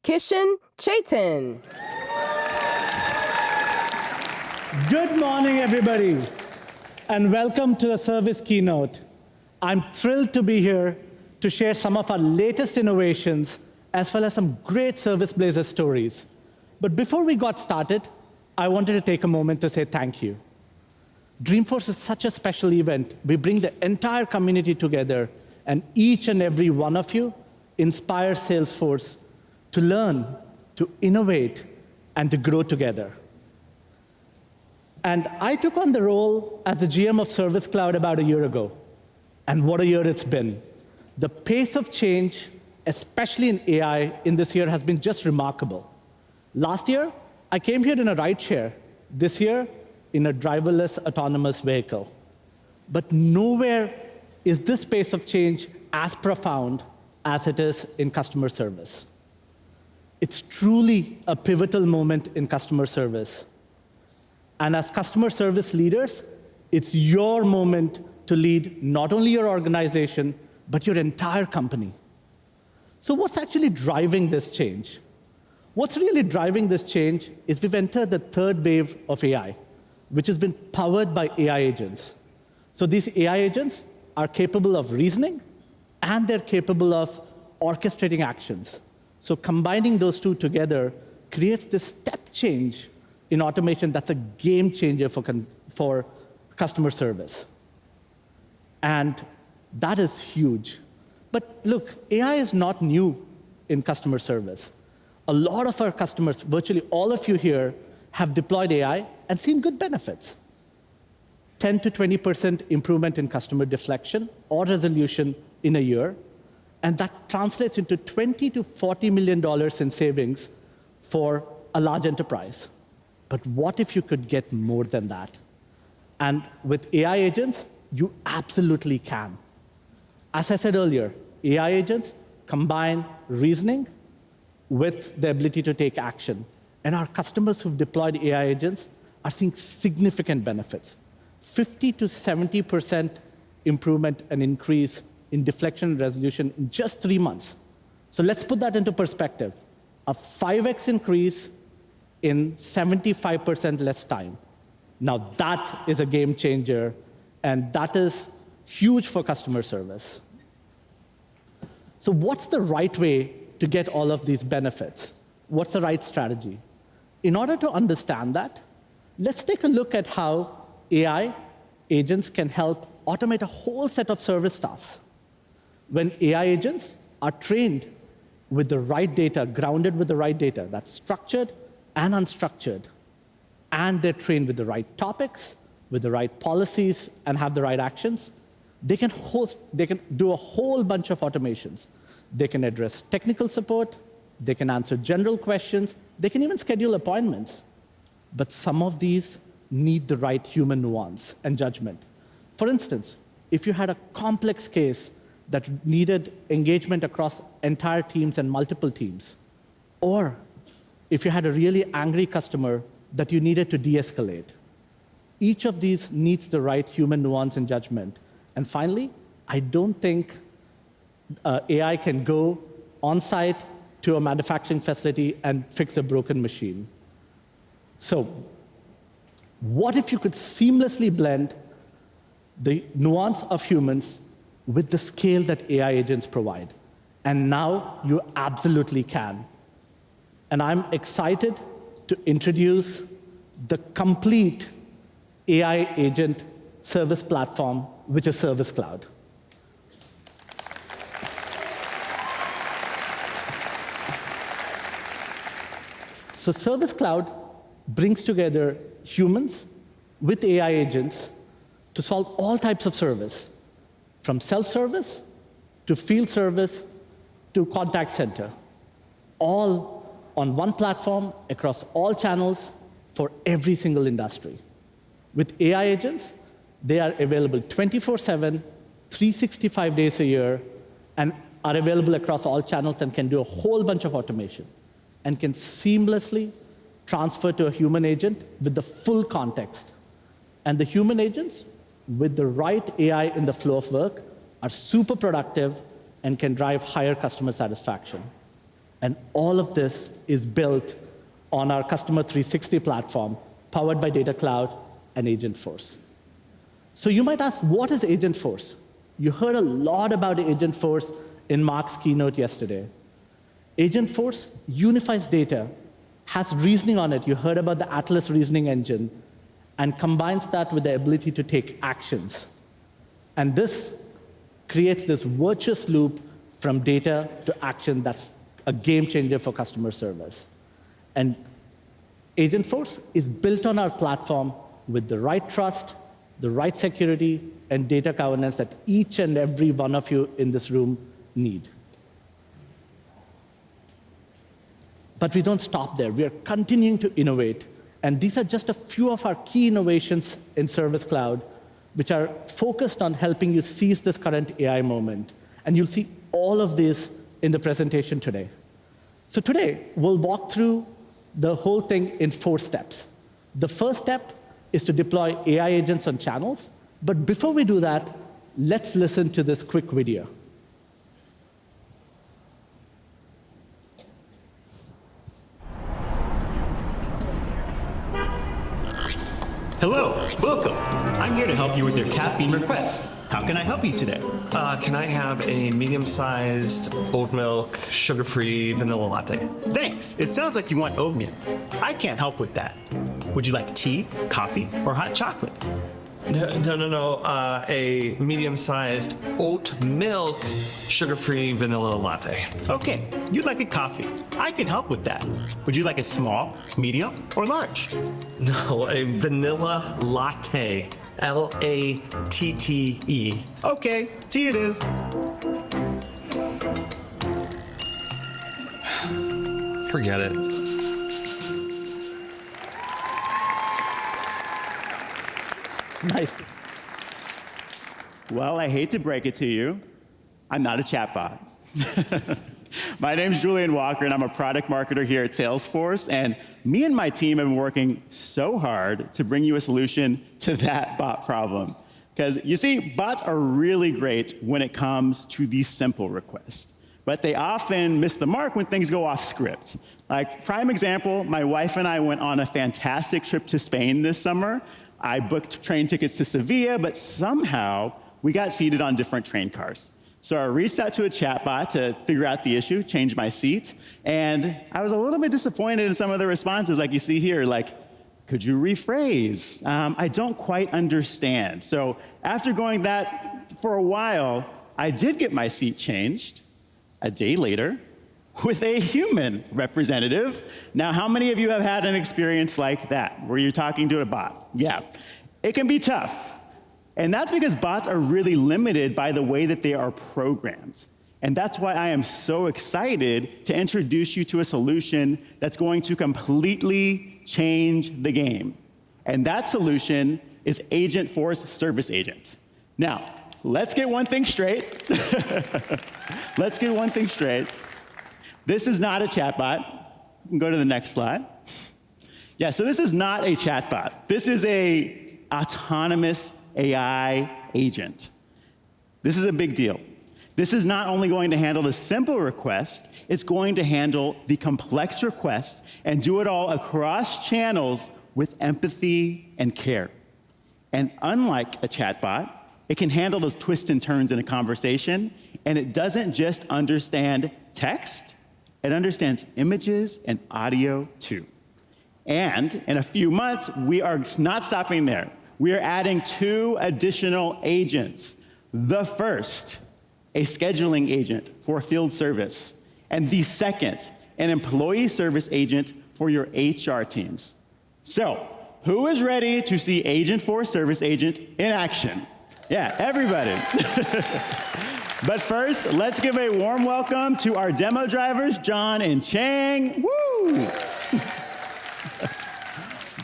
Kishan Chaitan. Good morning, everybody, and welcome to the Service Keynote. I'm thrilled to be here to share some of our latest innovations, as well as some great Service Blazer stories. But before we got started, I wanted to take a moment to say thank you. Dreamforce is such a special event. We bring the entire community together, and each and every one of you inspires Salesforce to learn, to innovate, and to grow together. And I took on the role as the GM of Service Cloud about a year ago. And what a year it's been. The pace of change, especially in AI, in this year has been just remarkable. Last year, I came here in a ride share. This year, in a driverless autonomous vehicle. But nowhere is this pace of change as profound as it is in customer service. It's truly a pivotal moment in customer service. And as customer service leaders, it's your moment to lead not only your organization, but your entire company. So what's actually driving this change? What's really driving this change is we've entered the third wave of AI, which has been powered by AI agents. So these AI agents are capable of reasoning, and they're capable of orchestrating actions. So combining those two together creates this step change in automation that's a game changer for customer service. And that is huge. But look, AI is not new in customer service. A lot of our customers, virtually all of you here, have deployed AI and seen good benefits. 10 to 20% improvement in customer deflection or resolution in a year. And that translates into $20 to $40 million in savings for a large enterprise. But what if you could get more than that? And with AI agents, you absolutely can. As I said earlier, AI agents combine reasoning with the ability to take action. And our customers who've deployed AI agents are seeing significant benefits. 50 to 70% improvement and increase in deflection and resolution in just 3 months. So let's put that into perspective. A 5x increase in 75% less time. Now that is a game changer, and that is huge for customer service. So what's the right way to get all of these benefits? What's the right strategy? In order to understand that, let's take a look at how AI agents can help automate a whole set of service tasks. When AI agents are trained with the right data, grounded with the right data, that's structured and unstructured, and they're trained with the right topics, with the right policies, and have the right actions, they can do a whole bunch of automations. They can address technical support, they can answer general questions, they can even schedule appointments. But some of these need the right human nuance and judgment. For instance, if you had a complex case that needed engagement across entire teams and multiple teams, or if you had a really angry customer that you needed to de-escalate, each of these needs the right human nuance and judgment. And finally, I don't think AI can go on-site to a manufacturing facility and fix a broken machine. So what if you could seamlessly blend the nuance of humans with the scale that AI agents provide? And now you absolutely can. And I'm excited to introduce the complete AI agent service platform, which is Service Cloud. So Service Cloud brings together humans with AI agents to solve all types of service, from self-service to field service to contact center, all on one platform across all channels for every single industry. With AI agents, they are available 24/7, 365 days a year, and are available across all channels and can do a whole bunch of automation and can seamlessly transfer to a human agent with the full context. And the human agents, with the right AI in the flow of work, are super productive and can drive higher customer satisfaction. And all of this is built on our Customer 360 platform, powered by Data Cloud and Agentforce. So you might ask, what is Agentforce? You heard a lot about Agentforce in Mark's keynote yesterday. Agentforce unifies data, has reasoning on it. You heard about the Atlas reasoning engine, and combines that with the ability to take actions. And this creates this virtuous loop from data to action that's a game changer for customer service. And Agentforce is built on our platform with the right trust, the right security, and data governance that each and every one of you in this room need. But we don't stop there. We are continuing to innovate. And these are just a few of our key innovations in Service Cloud, which are focused on helping you seize this current AI moment. And you'll see all of this in the presentation today. So today, we'll walk through the whole thing in 4 steps. The first step is to deploy AI agents on channels. But before we do that, let's listen to this quick video. Hello, welcome. I'm here to help you with your caffeine requests. How can I help you today? Can I have a medium-sized oat milk, sugar-free vanilla latte? Thanks. It sounds like you want oatmeal. I can't help with that. Would you like tea, coffee, or hot chocolate? No. A medium-sized oat milk, sugar-free vanilla latte. Okay, you'd like a coffee. I can help with that. Would you like a small, medium, or large? No, a vanilla latte. Latte. Okay, tea it is. Forget it. Nice. Well, I hate to break it to you, I'm not a chatbot. My name's Julian Walker, and I'm a product marketer here at Salesforce, and me and my team have been working so hard to bring you a solution to that bot problem. Because, you see, bots are really great when it comes to these simple requests, but they often miss the mark when things go off script. Like, prime example, my wife and I went on a fantastic trip to Spain this summer. I booked train tickets to Sevilla, but somehow we got seated on different train cars. So I reached out to a chatbot to figure out the issue, change my seat, and I was a little bit disappointed in some of the responses, like you see here, like, could you rephrase? I don't quite understand. So after going that for a while, I did get my seat changed a day later with a human representative. Now, how many of you have had an experience like that, where you're talking to a bot? Yeah, it can be tough. And that's because bots are really limited by the way that they are programmed. And that's why I am so excited to introduce you to a solution that's going to completely change the game. And that solution is Agentforce Service Agent. Now, let's get one thing straight. Let's get one thing straight. This is not a chatbot. You can go to the next slide. Yeah, so this is not a chatbot. This is a autonomous AI agent. This is a big deal. This is not only going to handle the simple request, it's going to handle the complex request and do it all across channels with empathy and care. And unlike a chatbot, it can handle those twists and turns in a conversation, and it doesn't just understand text, it understands images and audio too. And in a few months, we are not stopping there. We are adding 2 additional agents. The first, a scheduling agent for field service, and the second, an employee service agent for your HR teams. So, who is ready to see Agentforce Service Agent in action? Yeah, everybody. But first, let's give a warm welcome to our demo drivers, John and Chang. Woo!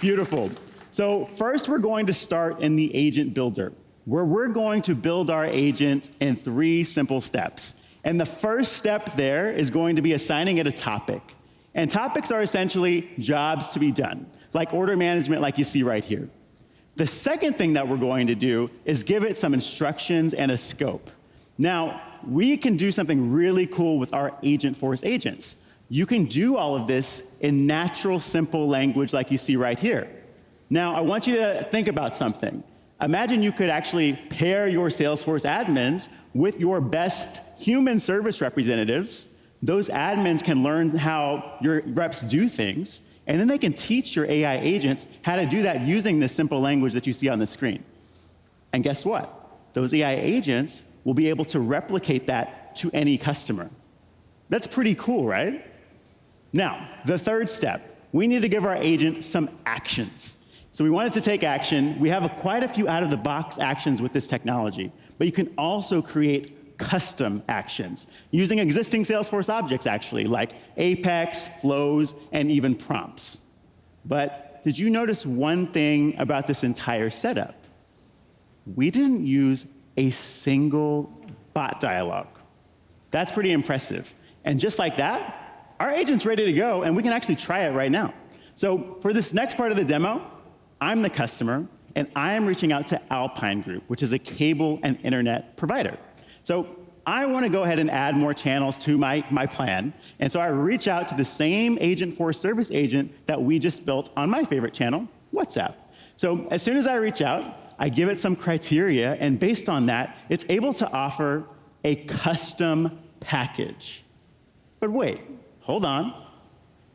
Beautiful. So first, we're going to start in the agent builder, where we're going to build our agent in 3 simple steps. And the first step there is going to be assigning it a topic. And topics are essentially jobs to be done, like order management, like you see right here. The second thing that we're going to do is give it some instructions and a scope. Now, we can do something really cool with our Agentforce agents, You can do all of this in natural, simple language like you see right here. Now, I want you to think about something. Imagine you could actually pair your Salesforce admins with your best human service representatives. Those admins can learn how your reps do things, and then they can teach your AI agents how to do that using this simple language that you see on the screen. And guess what? Those AI agents will be able to replicate that to any customer. That's pretty cool, right? Now, the third step, we need to give our agent some actions. So we wanted to take action. We have quite a few out-of-the-box actions with this technology, but you can also create custom actions using existing Salesforce objects, actually, like Apex, flows, and even prompts. But did you notice one thing about this entire setup? We didn't use a single bot dialogue. That's pretty impressive. And just like that, our agent's ready to go, and we can actually try it right now. So for this next part of the demo, I'm the customer, and I am reaching out to Alpine Group, which is a cable and internet provider. So I want to go ahead and add more channels to my plan, and so I reach out to the same Agentforce service agent that we just built on my favorite channel, WhatsApp. So as soon as I reach out, I give it some criteria, and based on that, it's able to offer a custom package. But wait, hold on.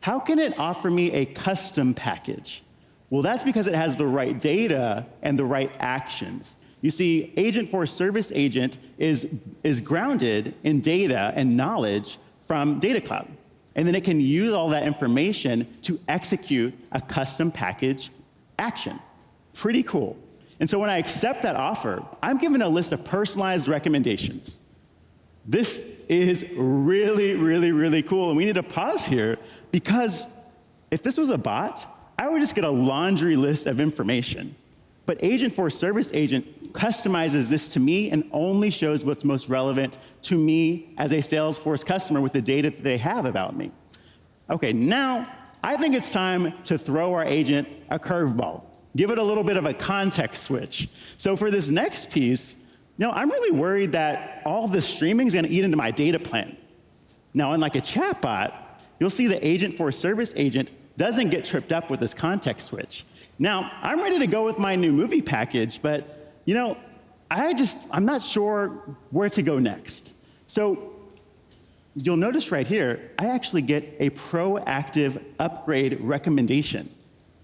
How can it offer me a custom package? Well, that's because it has the right data and the right actions. You see, Agentforce Service Agent is grounded in data and knowledge from Data Cloud. And then it can use all that information to execute a custom package action. Pretty cool. And so when I accept that offer, I'm given a list of personalized recommendations. This is really, really, really cool, and we need to pause here because if this was a bot, I would just get a laundry list of information. But Agentforce Service Agent customizes this to me and only shows what's most relevant to me as a Salesforce customer with the data that they have about me. Okay, now I think it's time to throw our agent a curveball, give it a little bit of a context switch. So for this next piece, I'm really worried that all this streaming is going to eat into my data plan. Now, unlike a chatbot, you'll see the Agentforce Service Agent doesn't get tripped up with this context switch. Now, I'm ready to go with my new movie package, but I'm not sure where to go next. So you'll notice right here, I actually get a proactive upgrade recommendation.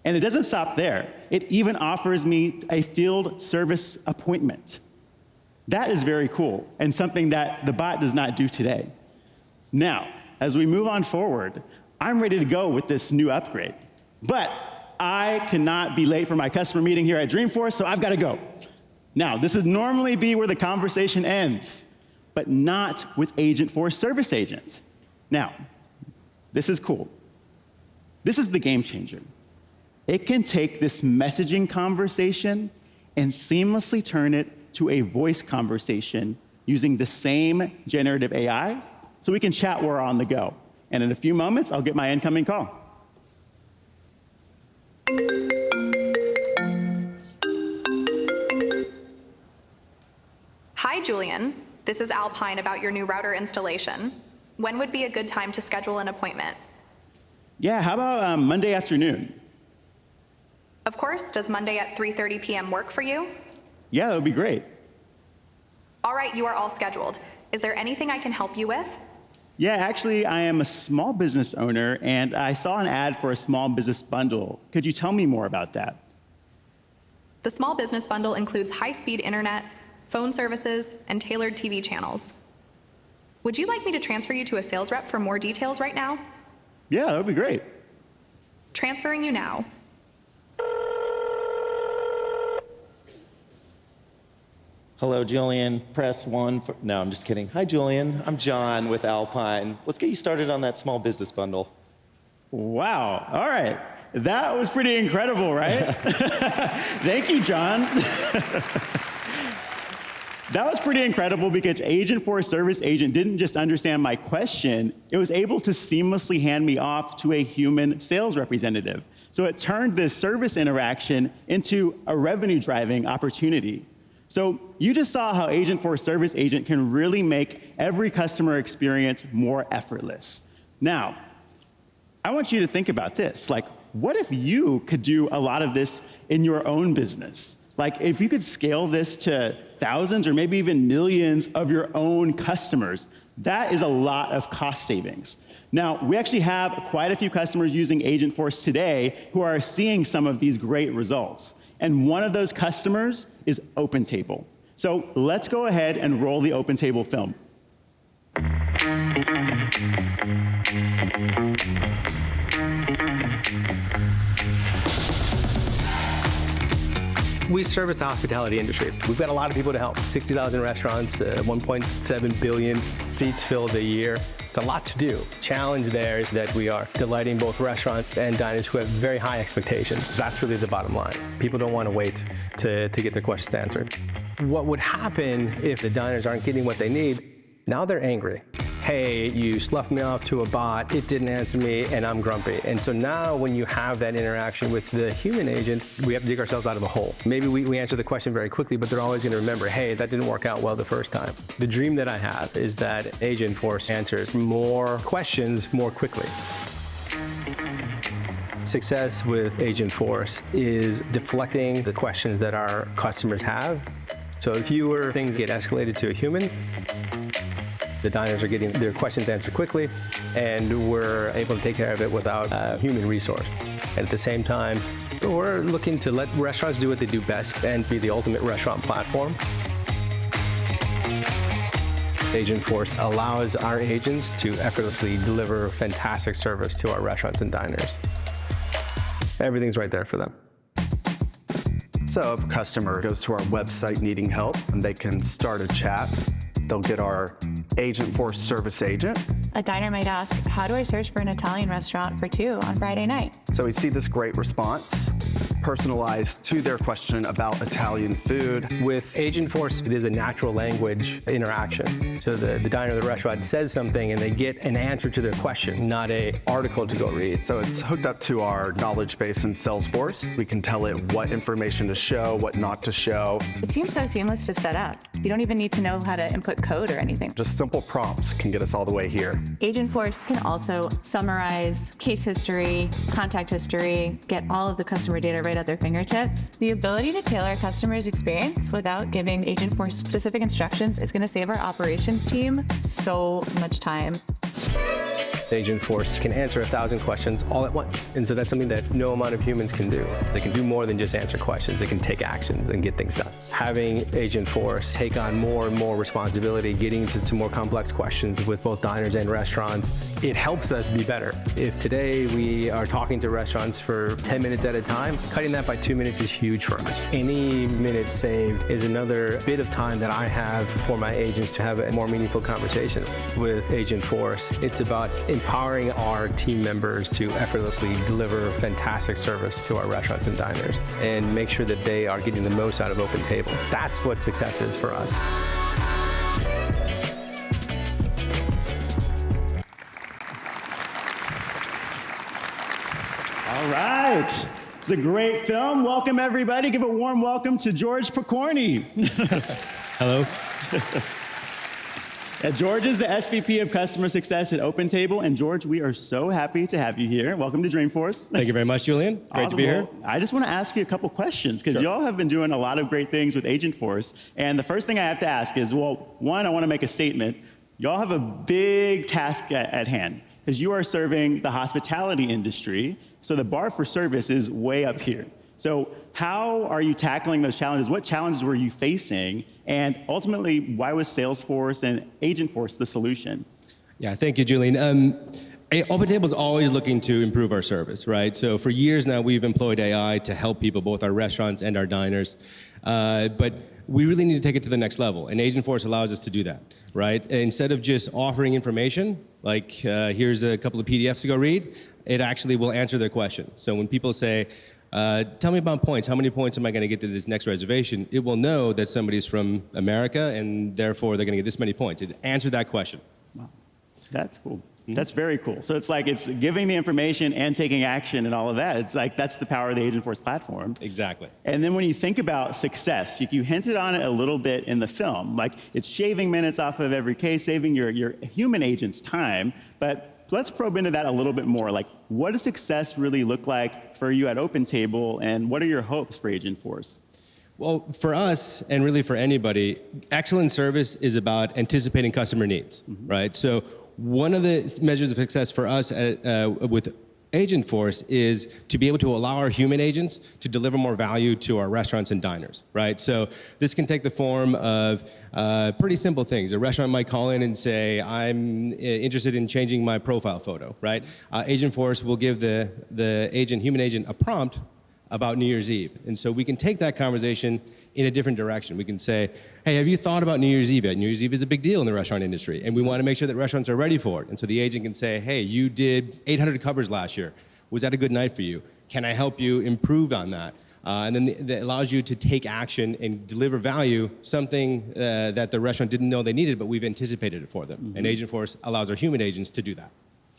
And it doesn't stop there. It even offers me a field service appointment. That is very cool, and something that the bot does not do today. Now, as we move on forward, I'm ready to go with this new upgrade. But I cannot be late for my customer meeting here at Dreamforce, so I've got to go. Now, this would normally be where the conversation ends, but not with Agentforce Service Agent. Now, this is cool. This is the game changer. It can take this messaging conversation and seamlessly turn it to a voice conversation using the same generative AI, so we can chat while we're on the go. And in a few moments, I'll get my incoming call. Hi, Julian. This is Alpine about your new router installation. When would be a good time to schedule an appointment? Yeah, how about Monday afternoon? Of course. Does Monday at 3:30 p.m. work for you? Yeah, that would be great. All right, you are all scheduled. Is there anything I can help you with? Yeah, actually, I am a small business owner, and I saw an ad for a small business bundle. Could you tell me more about that? The small business bundle includes high-speed internet, phone services, and tailored TV channels. Would you like me to transfer you to a sales rep for more details right now? Yeah, that would be great. Transferring you now. Hello, Julian. Press 1 for... No, I'm just kidding. Hi, Julian. I'm John with Alpine. Let's get you started on that small business bundle. Wow. All right. That was pretty incredible, right? Thank you, John. That was pretty incredible because Agentforce Service Agent didn't just understand my question, it was able to seamlessly hand me off to a human sales representative. So it turned this service interaction into a revenue-driving opportunity. So you just saw how Agentforce Service Agent can really make every customer experience more effortless. Now, I want you to think about this. Like, what if you could do a lot of this in your own business? Like, if you could scale this to thousands or maybe even millions of your own customers, that is a lot of cost savings. Now, we actually have quite a few customers using Agentforce today who are seeing some of these great results. And one of those customers is OpenTable. So let's go ahead and roll the OpenTable film. We service the hospitality industry. We've got a lot of people to help. 60,000 restaurants, 1.7 billion seats filled a year. It's a lot to do. Challenge there is that we are delighting both restaurants and diners who have very high expectations. That's really the bottom line. People don't want to wait to get their questions answered. What would happen if the diners aren't getting what they need? Now they're angry. Hey, you sloughed me off to a bot, it didn't answer me, and I'm grumpy. And so now when you have that interaction with the human agent, we have to dig ourselves out of a hole. Maybe we answer the question very quickly, but they're always going to remember, hey, that didn't work out well the first time. The dream that I have is that Agentforce answers more questions more quickly. Success with Agentforce is deflecting the questions that our customers have. So if fewer things get escalated to a human, the diners are getting their questions answered quickly, and we're able to take care of it without a human resource. And at the same time, we're looking to let restaurants do what they do best and be the ultimate restaurant platform. Agentforce allows our agents to effortlessly deliver fantastic service to our restaurants and diners. Everything's right there for them. So if a customer goes to our website needing help, and they can start a chat, they'll get our Agentforce service agent. A diner might ask, how do I search for an Italian restaurant for 2 on Friday night? So we see this great response, personalized to their question about Italian food. With Agentforce, it is a natural language interaction. So the diner or the restaurant says something and they get an answer to their question, not an article to go read. So it's hooked up to our knowledge base in Salesforce. We can tell it what information to show, what not to show. It seems so seamless to set up. You don't even need to know how to input code or anything. Just simple prompts can get us all the way here. Agentforce can also summarize case history, contact history, get all of the customer data right at their fingertips. The ability to tailor a customer's experience without giving Agentforce specific instructions is going to save our operations team so much time. Agentforce can answer 1,000 questions all at once. And so that's something that no amount of humans can do. They can do more than just answer questions. They can take actions and get things done. Having Agentforce take on more and more responsibility, getting into some more complex questions with both diners and restaurants, it helps us be better. If today we are talking to restaurants for 10 minutes at a time, cutting that by 2 minutes is huge for us. Any minute saved is another bit of time that I have for my agents to have a more meaningful conversation. With Agentforce, it's about empowering our team members to effortlessly deliver fantastic service to our restaurants and diners and make sure that they are getting the most out of OpenTable. That's what success is for us. All right. It's a great film. Welcome, everybody. Give a warm welcome to George Picorni. Hello. George is the SVP of Customer Success at OpenTable. And George, we are so happy to have you here. Welcome to Dreamforce. Thank you very much, Julian. Great to be here. Well, I just want to ask you a couple questions, because y'all have been doing a lot of great things with Agentforce. And the first thing I have to ask is, well, one, I want to make a statement. Y'all have a big task at hand, because you are serving the hospitality industry. So the bar for service is way up here. So how are you tackling those challenges? What challenges were you facing? And ultimately, why was Salesforce and Agentforce the solution? Yeah, thank you, Julian. OpenTable is always looking to improve our service, right? So for years now, we've employed AI to help people, both our restaurants and our diners. But we really need to take it to the next level, and Agentforce allows us to do that, right? Instead of just offering information, like here's a couple of PDFs to go read, it actually will answer their question. So when people say, tell me about points, how many points am I going to get to this next reservation? It will know that somebody's from America, and therefore they're going to get this many points. It answered that question. Wow, that's cool. That's very cool. So it's like it's giving the information and taking action and all of that. It's like that's the power of the Agentforce platform. Exactly. And then when you think about success, you hinted on it a little bit in the film. Like it's shaving minutes off of every case, saving your human agent's time. But So let's probe into that a little bit more. Like, what does success really look like for you at OpenTable, and what are your hopes for Agentforce? Well, for us, and really for anybody, excellent service is about anticipating customer needs, right? So one of the measures of success for us with Agentforce is to be able to allow our human agents to deliver more value to our restaurants and diners, right? So this can take the form of pretty simple things. A restaurant might call in and say, I'm interested in changing my profile photo, right? Agentforce will give the human agent a prompt about New Year's Eve. And so we can take that conversation in a different direction. We can say, hey, have you thought about New Year's Eve yet? New Year's Eve is a big deal in the restaurant industry, and we want to make sure that restaurants are ready for it. And so the agent can say, hey, you did 800 covers last year. Was that a good night for you? Can I help you improve on that? And then that allows you to take action and deliver value, something that the restaurant didn't know they needed, but we've anticipated it for them. And Agentforce allows our human agents to do that.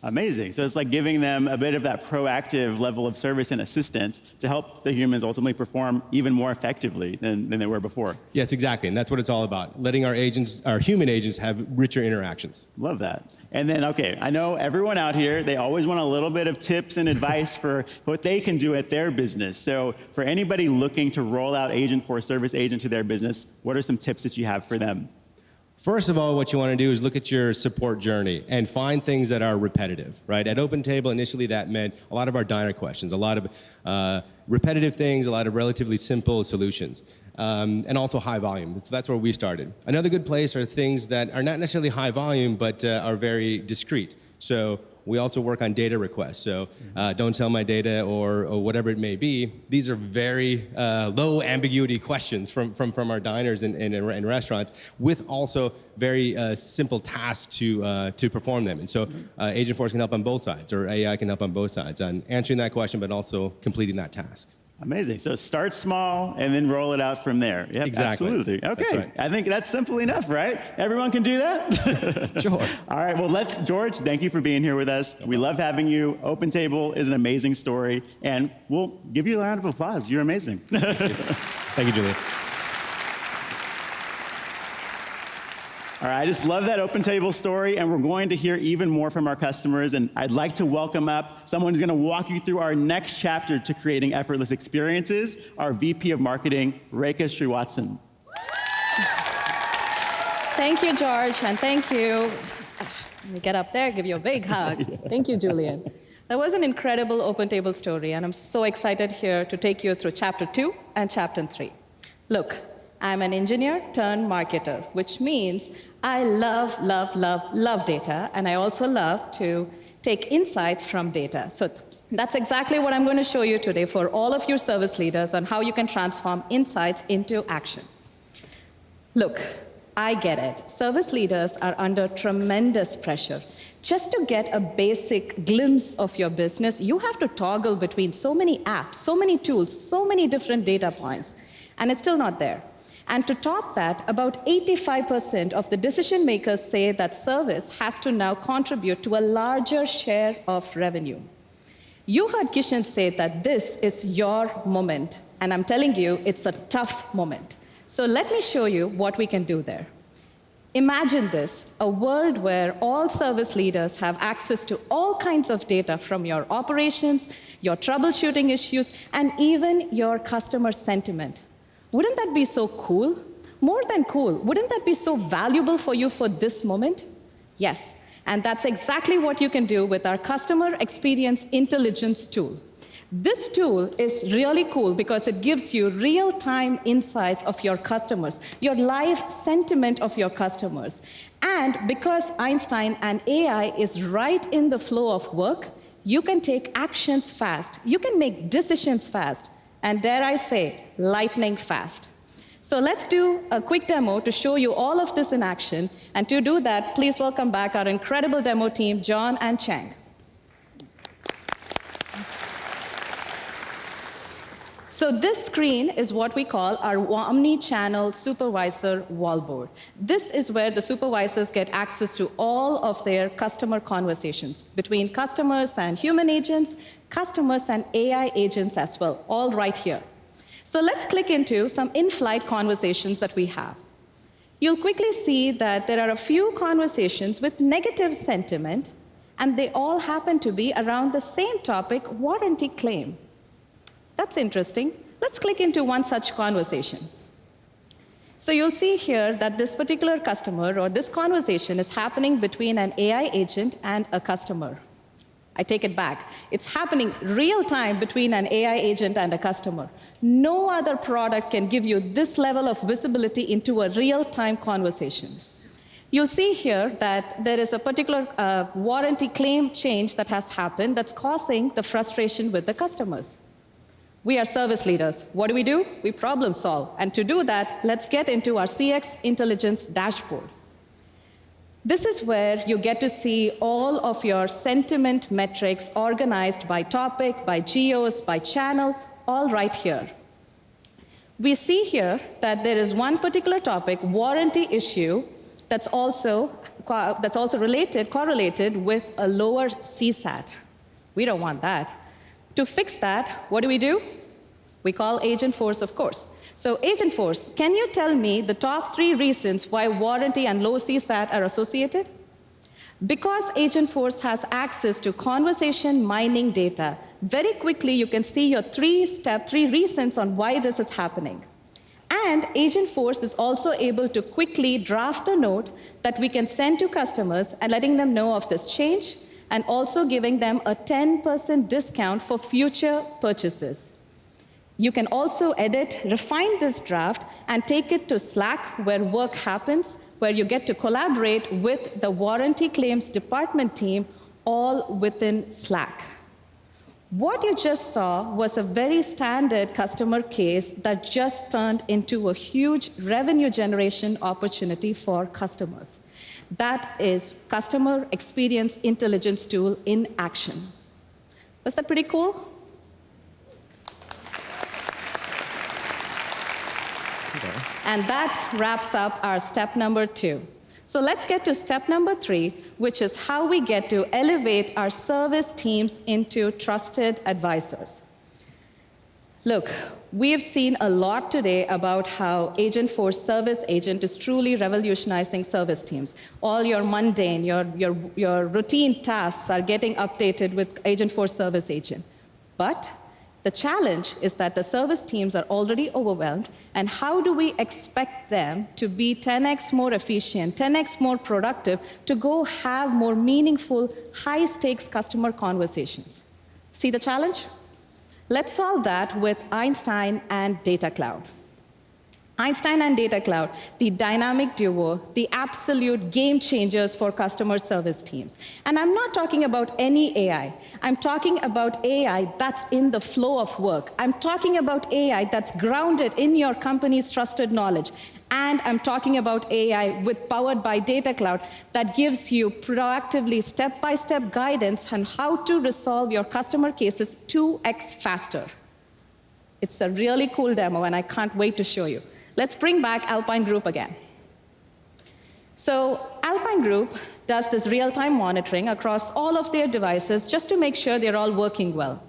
Amazing. So it's like giving them a bit of that proactive level of service and assistance to help the humans ultimately perform even more effectively than they were before. Yes, exactly. And that's what it's all about, letting our human agents have richer interactions. Love that. And then, okay, I know everyone out here, they always want a little bit of tips and advice for what they can do at their business. So for anybody looking to roll out Agentforce Service Agent to their business, what are some tips that you have for them? First of all, what you want to do is look at your support journey and find things that are repetitive, right? At OpenTable, initially that meant a lot of our diner questions, a lot of repetitive things, a lot of relatively simple solutions, and also high volume. So that's where we started. Another good place are things that are not necessarily high volume, but are very discrete. So we also work on data requests. So don't sell my data or whatever it may be. These are very low ambiguity questions from our diners and restaurants, with also very simple tasks to perform them. And so Agentforce can help on both sides, or AI can help on both sides, on answering that question, but also completing that task. Amazing. So start small and then roll it out from there. Yep, exactly. Absolutely. Okay. That's right. I think that's simple enough, right? Everyone can do that? Sure. All right. Well, George, thank you for being here with us. We love having you. OpenTable is an amazing story, and we'll give you a round of applause. You're amazing. Thank you, Julian. All right, I just love that OpenTable story, and we're going to hear even more from our customers, and I'd like to welcome up someone who's going to walk you through our next chapter to creating effortless experiences, our VP of Marketing, Rekha Sriwatsan. Thank you, George, and thank you. Let me get up there, give you a big hug. Thank you, Julian. That was an incredible OpenTable story, and I'm so excited here to take you through Chapter 2 and Chapter 3. Look, I'm an engineer turned marketer, which means I love, love, love, love data, and I also love to take insights from data. So that's exactly what I'm going to show you today for all of your service leaders on how you can transform insights into action. Look, I get it. Service leaders are under tremendous pressure. Just to get a basic glimpse of your business, you have to toggle between so many apps, so many tools, so many different data points, and it's still not there. And to top that, about 85% of the decision makers say that service has to now contribute to a larger share of revenue. You heard Kishan say that this is your moment, and I'm telling you, it's a tough moment. So let me show you what we can do there. Imagine this, a world where all service leaders have access to all kinds of data from your operations, your troubleshooting issues, and even your customer sentiment. Wouldn't that be so cool? More than cool, wouldn't that be so valuable for you for this moment? Yes, and that's exactly what you can do with our Customer Experience Intelligence tool. This tool is really cool because it gives you real-time insights of your customers, your live sentiment of your customers. And because Einstein and AI is right in the flow of work, you can take actions fast. You can make decisions fast. And dare I say, lightning fast. So let's do a quick demo to show you all of this in action. And to do that, please welcome back our incredible demo team, John and Chang. So this screen is what we call our omni-channel supervisor wallboard. This is where the supervisors get access to all of their customer conversations between customers and human agents, customers and AI agents as well, all right here. So let's click into some in-flight conversations that we have. You'll quickly see that there are a few conversations with negative sentiment and they all happen to be around the same topic, warranty claim. That's interesting. Let's click into one such conversation. So you'll see here that this particular customer or this conversation is happening between an AI agent and a customer. I take it back. It's happening real time between an AI agent and a customer. No other product can give you this level of visibility into a real-time conversation. You'll see here that there is a particular warranty claim change that has happened that's causing the frustration with the customers. We are service leaders. What do? We problem solve. And to do that, let's get into our CX Intelligence dashboard. This is where you get to see all of your sentiment metrics organized by topic, by geos, by channels, all right here. We see here that there is one particular topic, warranty issue, that's also correlated with a lower CSAT. We don't want that. To fix that, what do? We call Agentforce, of course. So Agentforce, can you tell me the top 3 reasons why warranty and low CSAT are associated? Because Agentforce has access to conversation mining data, very quickly you can see your 3 reasons on why this is happening. And Agentforce is also able to quickly draft a note that we can send to customers and letting them know of this change, and also giving them a 10% discount for future purchases. You can also edit, refine this draft, and take it to Slack where work happens, where you get to collaborate with the warranty claims department team all within Slack. What you just saw was a very standard customer case that just turned into a huge revenue generation opportunity for customers. That is Customer Experience Intelligence tool in action. Was that pretty cool? And that wraps up our step number 2. So let's get to step number 3, which is how we get to elevate our service teams into trusted advisors. Look, we've seen a lot today about how Agentforce Service Agent is truly revolutionizing service teams. All your mundane, your routine tasks are getting updated with Agentforce Service Agent. But the challenge is that the service teams are already overwhelmed, and how do we expect them to be 10x more efficient, 10x more productive, to go have more meaningful, high-stakes customer conversations? See the challenge? Let's solve that with Einstein and Data Cloud. Einstein and Data Cloud, the dynamic duo, the absolute game changers for customer service teams. And I'm not talking about any AI. I'm talking about AI that's in the flow of work. I'm talking about AI that's grounded in your company's trusted knowledge. And I'm talking about AI powered by Data Cloud that gives you proactively step-by-step guidance on how to resolve your customer cases 2x faster. It's a really cool demo, and I can't wait to show you. Let's bring back Alpine Group again. So Alpine Group does this real-time monitoring across all of their devices just to make sure they're all working well.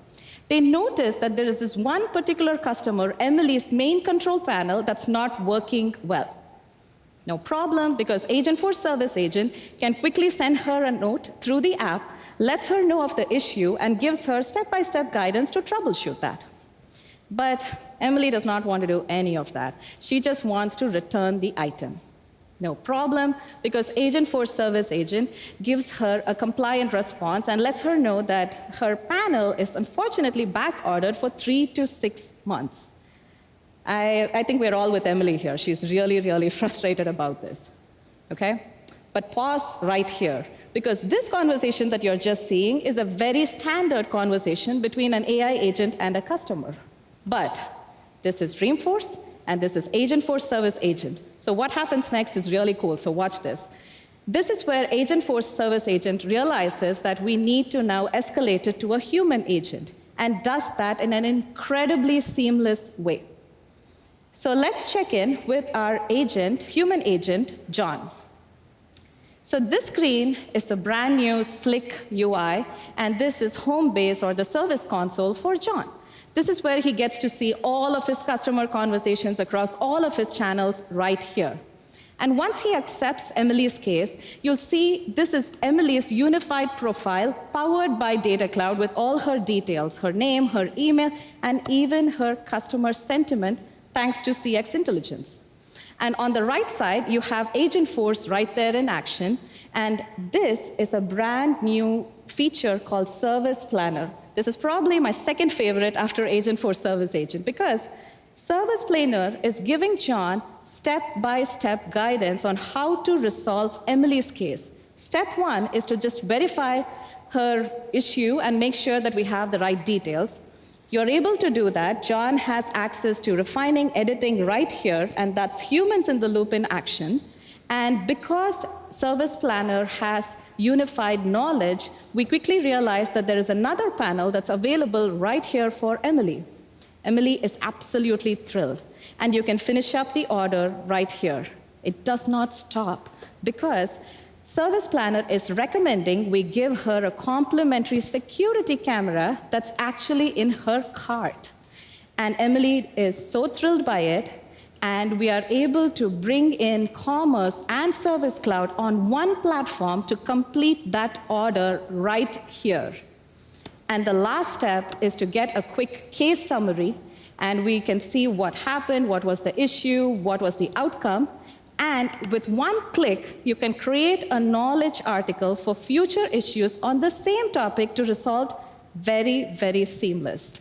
They notice that there is this one particular customer, Emily's main control panel, that's not working well. No problem, because Agentforce Service Agent can quickly send her a note through the app, lets her know of the issue, and gives her step-by-step guidance to troubleshoot that. But Emily does not want to do any of that. She just wants to return the item. No problem, because Agentforce Service Agent gives her a compliant response and lets her know that her panel is unfortunately back-ordered for 3 to 6 months. I think we're all with Emily here. She's really, really frustrated about this, okay? But pause right here, because this conversation that you're just seeing is a very standard conversation between an AI agent and a customer. But this is Dreamforce, and this is Agentforce Service Agent. So what happens next is really cool, so watch this. This is where Agentforce Service Agent realizes that we need to now escalate it to a human agent, and does that in an incredibly seamless way. So let's check in with our agent, human agent, John. So this screen is a brand new, slick UI, and this is home base, or the service console, for John. This is where he gets to see all of his customer conversations across all of his channels right here. And once he accepts Emily's case, you'll see this is Emily's unified profile powered by Data Cloud with all her details, her name, her email, and even her customer sentiment, thanks to CX intelligence. And on the right side, you have Agentforce right there in action. And this is a brand new feature called Service Planner. This is probably my second favorite after Agentforce Service Agent, because Service Planner is giving John step-by-step guidance on how to resolve Emily's case. Step one is to just verify her issue and make sure that we have the right details. You're able to do that. John has access to refining, editing right here, and that's humans in the loop in action. And because Service Planner has unified knowledge, we quickly realized that there is another panel that's available right here for Emily. Emily is absolutely thrilled. And you can finish up the order right here. It does not stop, because Service Planner is recommending we give her a complimentary security camera that's actually in her cart. And Emily is so thrilled by it, and we are able to bring in Commerce and Service Cloud on one platform to complete that order right here. And the last step is to get a quick case summary, and we can see what happened, what was the issue, what was the outcome. And with one click, you can create a knowledge article for future issues on the same topic to resolve very, very seamless.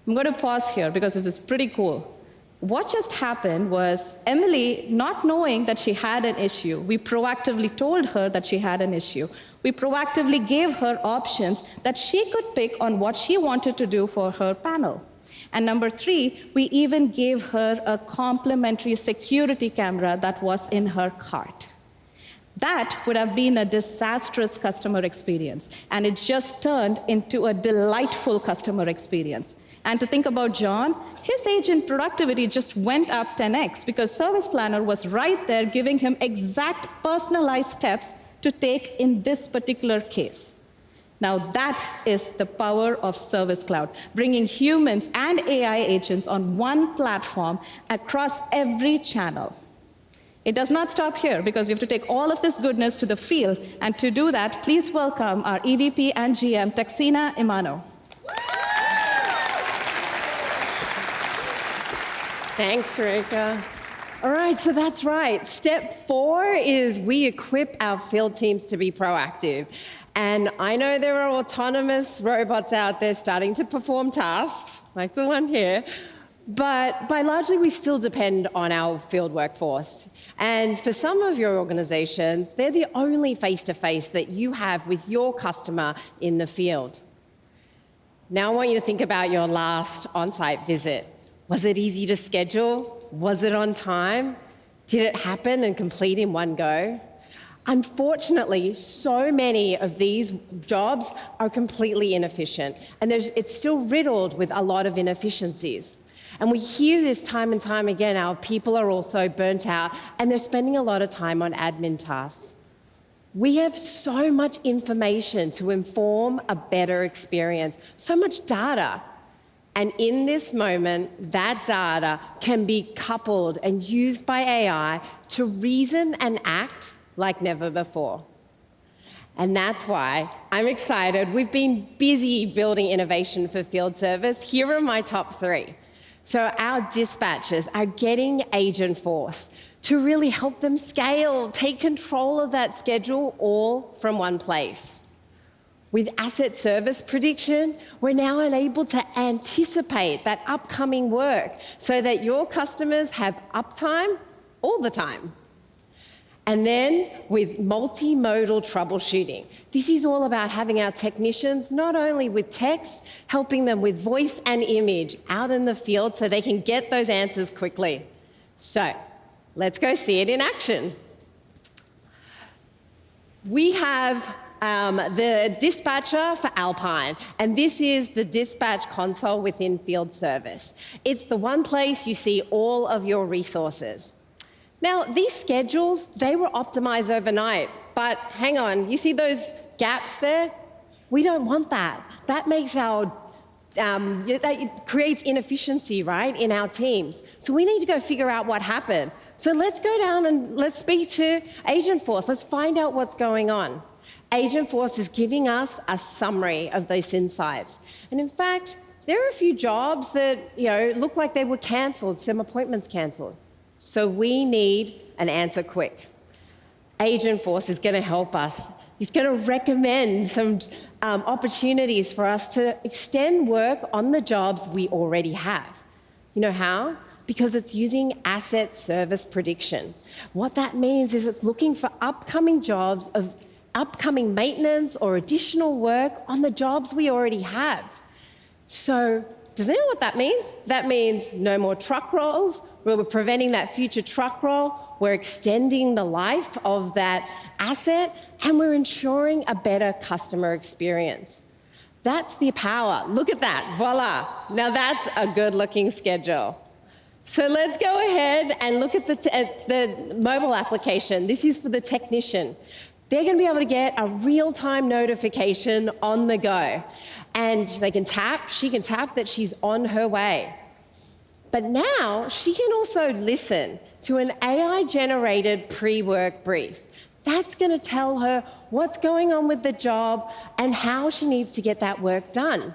I'm going to pause here because this is pretty cool. What just happened was Emily, not knowing that she had an issue, we proactively told her that she had an issue. We proactively gave her options that she could pick on what she wanted to do for her panel. And number three, we even gave her a complimentary security camera that was in her cart. That would have been a disastrous customer experience, and it just turned into a delightful customer experience. And to think about John, his agent productivity just went up 10x because Service Planner was right there giving him exact personalized steps to take in this particular case. Now that is the power of Service Cloud, bringing humans and AI agents on one platform across every channel. It does not stop here, because we have to take all of this goodness to the field. And to do that, please welcome our EVP and GM, Texina Imano. Thanks, Rika. All right, so that's right. Step 4 is we equip our field teams to be proactive. And I know there are autonomous robots out there starting to perform tasks, like the one here, but by largely we still depend on our field workforce. And for some of your organizations, they're the only face-to-face that you have with your customer in the field. Now I want you to think about your last on-site visit. Was it easy to schedule? Was it on time? Did it happen and complete in one go? Unfortunately, so many of these jobs are completely inefficient, and it's still riddled with a lot of inefficiencies. And we hear this time and time again, our people are also burnt out, and they're spending a lot of time on admin tasks. We have so much information to inform a better experience, so much data. And in this moment, that data can be coupled and used by AI to reason and act like never before. And that's why I'm excited. We've been busy building innovation for field service. Here are my top 3. So our dispatchers are getting Agentforce to really help them scale, take control of that schedule all from one place. With asset service prediction, we're now able to anticipate that upcoming work so that your customers have uptime all the time. And then with multimodal troubleshooting. This is all about having our technicians, not only with text, helping them with voice and image out in the field so they can get those answers quickly. So let's go see it in action. We have the dispatcher for Alpine, and this is the dispatch console within field service. It's the one place you see all of your resources. Now, these schedules, they were optimized overnight, but hang on, you see those gaps there? We don't want that. That makes our That creates inefficiency, right, in our teams. So we need to go figure out what happened. So let's go down and let's speak to Agentforce. Let's find out what's going on. Agentforce is giving us a summary of those insights. And in fact, there are a few jobs that look like they were cancelled, some appointments cancelled. So we need an answer quick. Agentforce is going to help us. He's going to recommend some opportunities for us to extend work on the jobs we already have. You know how? Because it's using asset service prediction. What that means is it's looking for upcoming jobs of upcoming maintenance or additional work on the jobs we already have. So does anyone know what that means? That means no more truck rolls. We're preventing that future truck roll. We're extending the life of that asset, and we're ensuring a better customer experience. That's the power. Look at that. Voila. Now that's a good-looking schedule. So let's go ahead and look at the mobile application. This is for the technician. They're going to be able to get a real-time notification on the go. And she can tap that she's on her way. But now she can also listen to an AI-generated pre-work brief. That's going to tell her what's going on with the job and how she needs to get that work done.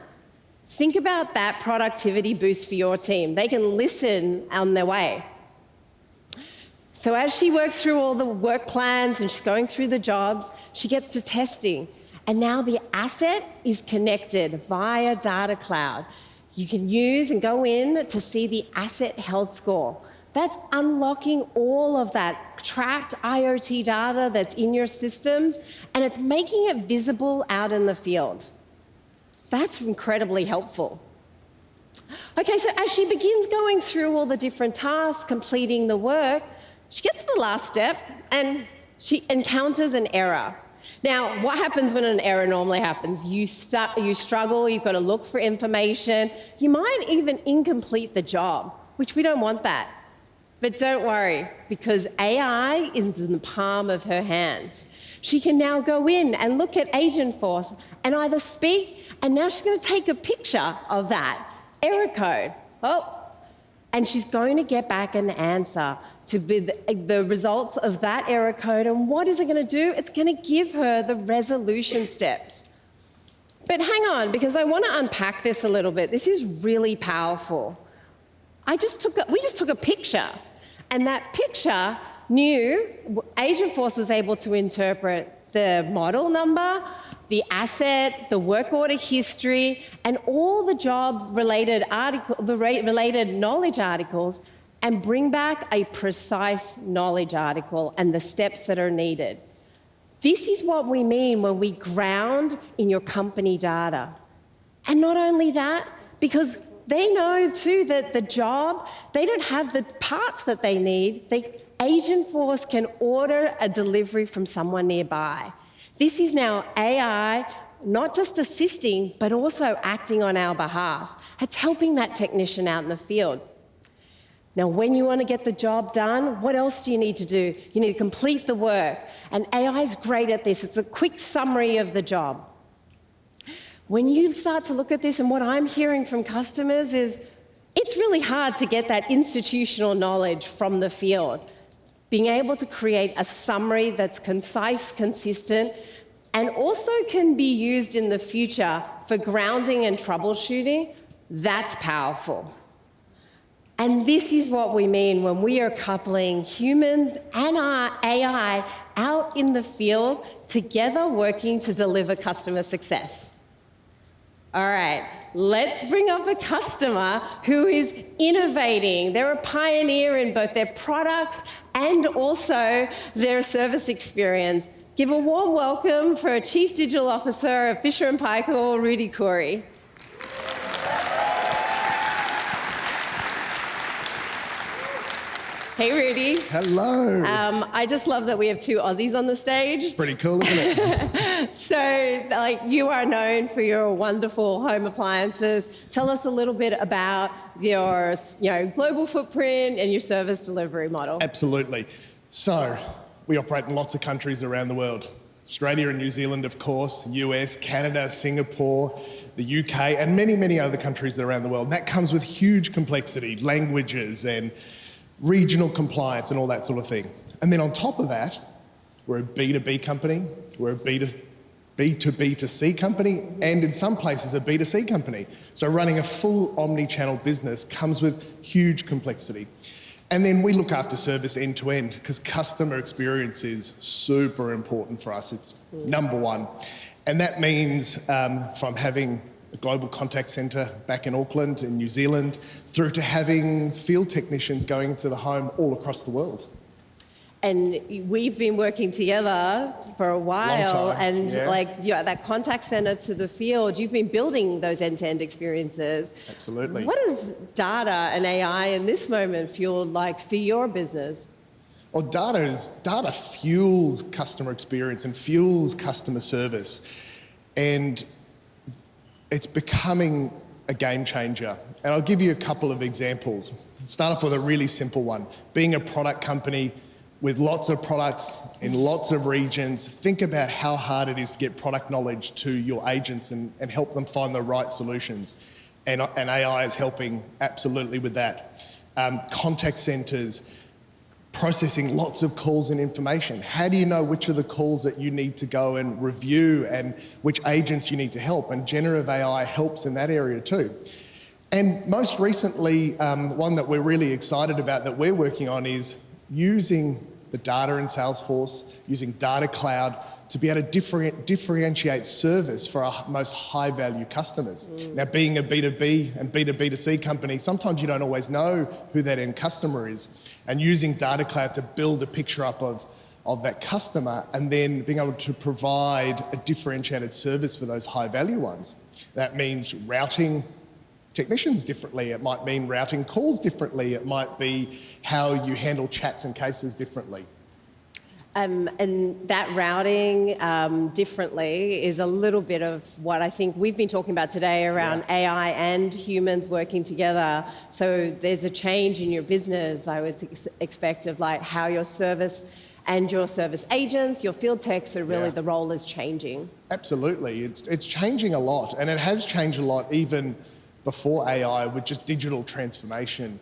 Think about that productivity boost for your team. They can listen on their way. So as she works through all the work plans and she's going through the jobs, she gets to testing. And now the asset is connected via Data Cloud. You can use and go in to see the asset health score. That's unlocking all of that tracked IoT data that's in your systems, and it's making it visible out in the field. That's incredibly helpful. Okay, so as she begins going through all the different tasks, completing the work, she gets to the last step and she encounters an error. Now, what happens when an error normally happens? You struggle, you've got to look for information. You might even incomplete the job, which we don't want that. But don't worry, because AI is in the palm of her hands. She can now go in and look at Agentforce and either speak, and now she's going to take a picture of that error code. And she's going to get back an answer to the results of that error code. And what is it going to do? It's going to give her the resolution steps. But hang on, because I want to unpack this a little bit. This is really powerful. We just took a picture, and that picture knew Agentforce was able to interpret the model number, the asset, the work order history, and all the job-related related knowledge articles, and bring back a precise knowledge article and the steps that are needed. This is what we mean when we ground in your company data. And not only that, because they know too that the job, they don't have the parts that they need. Agentforce can order a delivery from someone nearby. This is now AI not just assisting, but also acting on our behalf. It's helping that technician out in the field. Now, when you want to get the job done, what else do you need to do? You need to complete the work. And AI is great at this. It's a quick summary of the job. When you start to look at this, and what I'm hearing from customers is, it's really hard to get that institutional knowledge from the field. Being able to create a summary that's concise, consistent, and also can be used in the future for grounding and troubleshooting, that's powerful. And this is what we mean when we are coupling humans and our AI out in the field together, working to deliver customer success. All right, let's bring up a customer who is innovating. They're a pioneer in both their products and also their service experience. Give a warm welcome for Chief Digital Officer of Fisher & Paykel, Rudy Corey. Hey, Rudy. Hello. I just love that we have two Aussies on the stage. Pretty cool, isn't it? So, you are known for your wonderful home appliances. Tell us a little bit about your, global footprint and your service delivery model. Absolutely. So, we operate in lots of countries around the world. Australia and New Zealand, of course, US, Canada, Singapore, the UK, and many, many other countries around the world. And that comes with huge complexity, languages and regional compliance and all that sort of thing. And then on top of that, we're a B2B company, we're a B2B2C company, and in some places a B2C company. So running a full omni-channel business comes with huge complexity. And then we look after service end to end because customer experience is super important for us. It's number one. And that means from having a global contact centre back in Auckland in New Zealand through to having field technicians going to the home all across the world. And we've been working together for a while, Long time, and yeah. like that contact center to the field, you've been building those end-to-end experiences. Absolutely. What does data and AI in this moment feel like for your business? Well, data fuels customer experience and fuels customer service, and it's becoming a game changer. And I'll give you a couple of examples. Start off with a really simple one. Being a product company with lots of products in lots of regions, think about how hard it is to get product knowledge to your agents and help them find the right solutions. And AI is helping absolutely with that. Contact centers, processing lots of calls and information. How do you know which of the calls that you need to go and review and which agents you need to help? And generative AI helps in that area too. And most recently, one that we're really excited about that we're working on is using the data in Salesforce, using Data Cloud to be able to differentiate service for our most high-value customers. Now, being a B2B and B2B2C company, sometimes you don't always know who that end customer is. And using Data Cloud to build a picture up of that customer and then being able to provide a differentiated service for those high-value ones. That means routing technicians differently. It might mean routing calls differently. It might be how you handle chats and cases differently. And that routing differently is a little bit of what I think we've been talking about today around AI and humans working together. So there's a change in your business, I would expect, of like how your service and your service agents, your field techs are really the role is changing. Absolutely. It's changing a lot, and it has changed a lot even before AI with just digital transformation.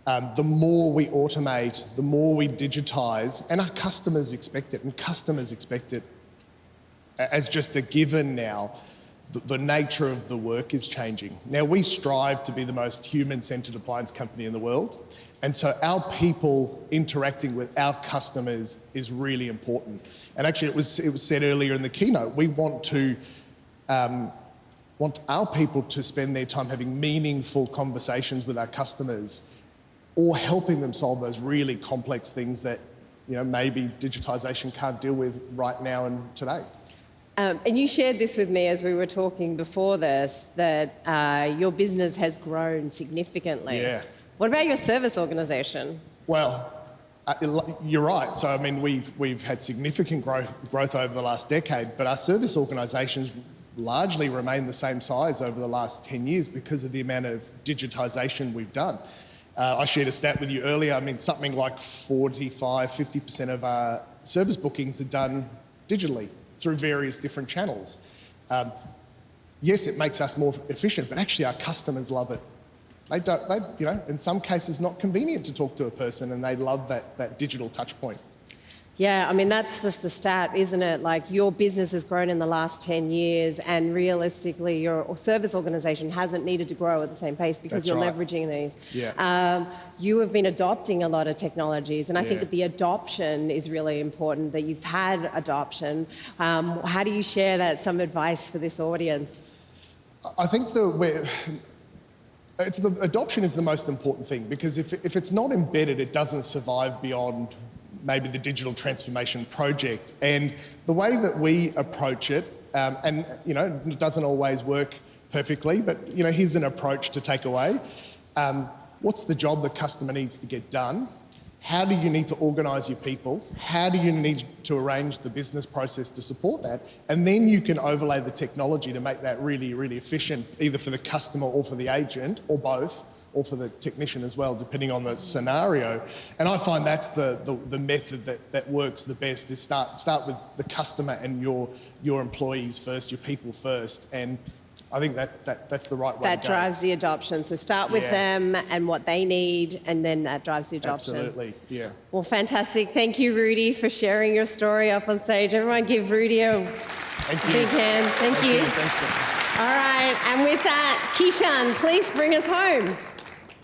The more we automate, the more we digitize, and our customers expect it, and customers expect it as just a given now. The nature of the work is changing. Now, we strive to be the most human-centered appliance company in the world, and so our people interacting with our customers is really important. And actually, it was said earlier in the keynote, we want our people to spend their time having meaningful conversations with our customers or helping them solve those really complex things that maybe digitization can't deal with right now and today. And you shared this with me as we were talking before this, that your business has grown significantly. Yeah. What about your service organization? Well, you're right. So, I mean, we've had significant growth over the last decade, but our service organizations largely remained the same size over the last 10 years because of the amount of digitization we've done. I shared a stat with you earlier. I mean, something like 50% of our service bookings are done digitally through various different channels. Yes, it makes us more efficient, but actually our customers love it. In some cases, not convenient to talk to a person, and they love that digital touch point. Yeah, I mean, that's just the stat, isn't it? Like, your business has grown in the last 10 years, and realistically, your service organization hasn't needed to grow at the same pace because you're leveraging these. Yeah. You have been adopting a lot of technologies, and I think that the adoption is really important, that you've had adoption. How do you share some advice for this audience? I think the adoption is the most important thing, because if it's not embedded, it doesn't survive beyond maybe the digital transformation project. And the way that we approach it, it doesn't always work perfectly, but here's an approach to take away. What's the job the customer needs to get done? How do you need to organise your people? How do you need to arrange the business process to support that? And then you can overlay the technology to make that really, really efficient, either for the customer or for the agent, or both, or for the technician as well, depending on the scenario. And I find that's the method that works the best, is start with the customer and your employees first, your people first. And I think that's the right way That to go. drives the adoption. So start with them and what they need, and then that drives the adoption. Absolutely, yeah. Well, fantastic. Thank you, Rudy, for sharing your story up on stage. Everyone give Rudy a big hand. Thank you. Thanks, Steph. All right, and with that, Kishan, please bring us home.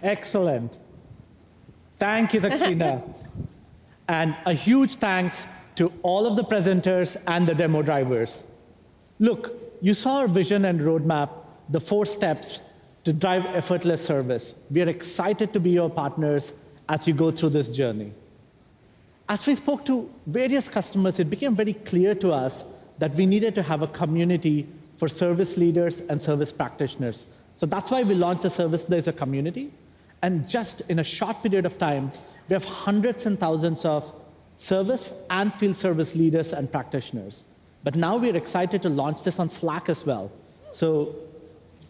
Excellent. Thank you, Saxena. And a huge thanks to all of the presenters and the demo drivers. Look, you saw our vision and roadmap, the 4 steps to drive effortless service. We are excited to be your partners as you go through this journey. As we spoke to various customers, it became very clear to us that we needed to have a community for service leaders and service practitioners. So that's why we launched the Service Blazer community. And just in a short period of time, we have hundreds and thousands of service and field service leaders and practitioners. But now we're excited to launch this on Slack as well. So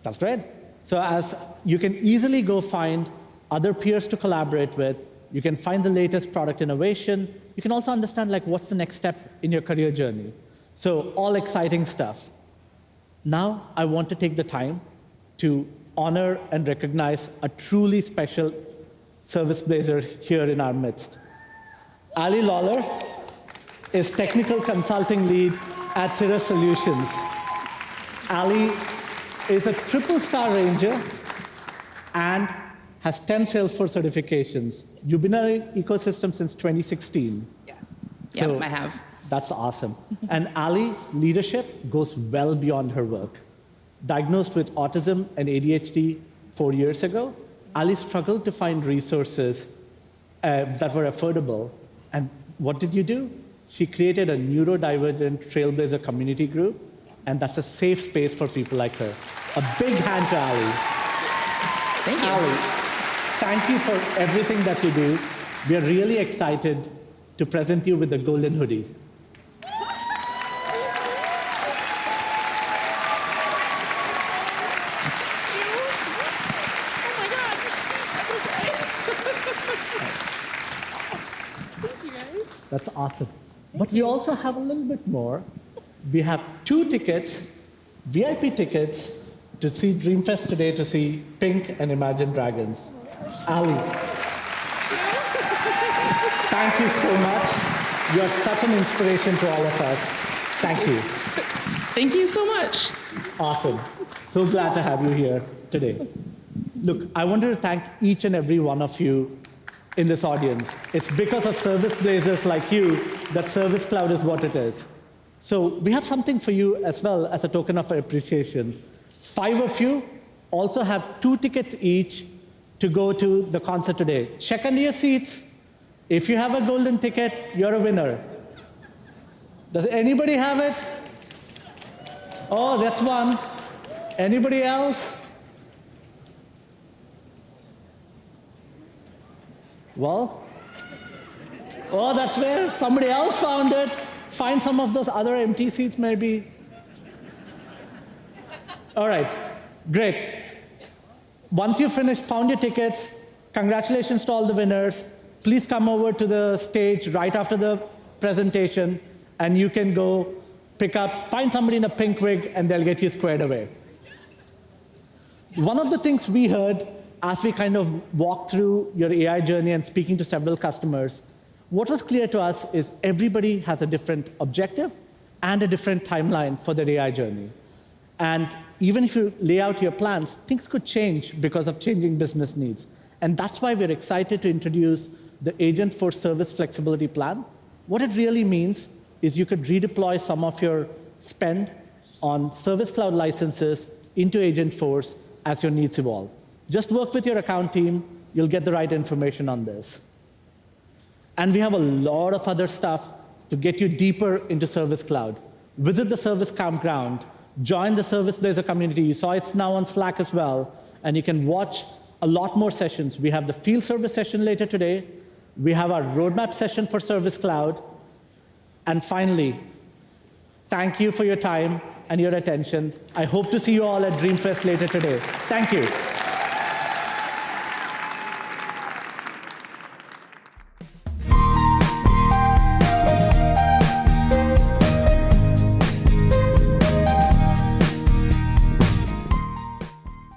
that's great. So as you can easily go find other peers to collaborate with, you can find the latest product innovation. You can also understand what's the next step in your career journey. So all exciting stuff. Now I want to take the time to honor and recognize a truly special Service Blazer here in our midst. Ali Lawler is Technical Consulting Lead at Cirrus Solutions. Ali is a triple-star ranger and has 10 Salesforce certifications. You've been in our ecosystem since 2016. Yes. So Yep, I have. That's awesome. And Ali's leadership goes well beyond her work. Diagnosed with autism and ADHD 4 years ago, Ali struggled to find resources that were affordable. And what did you do? She created a neurodivergent Trailblazer community group, and that's a safe space for people like her. A big hand to Ali. Thank you. Ali, thank you for everything that you do. We are really excited to present you with the golden hoodie. That's awesome. But we also have a little bit more. We have 2 tickets, VIP tickets, to see Dreamfest today, to see Pink and Imagine Dragons. Ali, thank you so much. You are such an inspiration to all of us. Thank you. Thank you so much. Awesome. So glad to have you here today. Look, I wanted to thank each and every one of you in this audience. It's because of Service Blazers like you that Service Cloud is what it is. So we have something for you as well as a token of appreciation. 5 of you also have 2 tickets each to go to the concert today. Check under your seats. If you have a golden ticket, you're a winner. Does anybody have it? Oh, that's one. Anybody else? Well, oh, that's where somebody else found it. Find some of those other empty seats, maybe. All right, great. Once you found your tickets, congratulations to all the winners. Please come over to the stage right after the presentation, and you can go find somebody in a pink wig, and they'll get you squared away. One of the things we heard as we kind of walked through your AI journey and speaking to several customers, what was clear to us is everybody has a different objective and a different timeline for their AI journey. And even if you lay out your plans, things could change because of changing business needs. And that's why we're excited to introduce the Agentforce Service Flexibility Plan. What it really means is you could redeploy some of your spend on Service Cloud licenses into Agentforce as your needs evolve. Just work with your account team. You'll get the right information on this. And we have a lot of other stuff to get you deeper into Service Cloud. Visit the Service Campground. Join the Service Blazer community. You saw it's now on Slack as well. And you can watch a lot more sessions. We have the field service session later today. We have our roadmap session for Service Cloud. And finally, thank you for your time and your attention. I hope to see you all at Dreamfest later today. Thank you.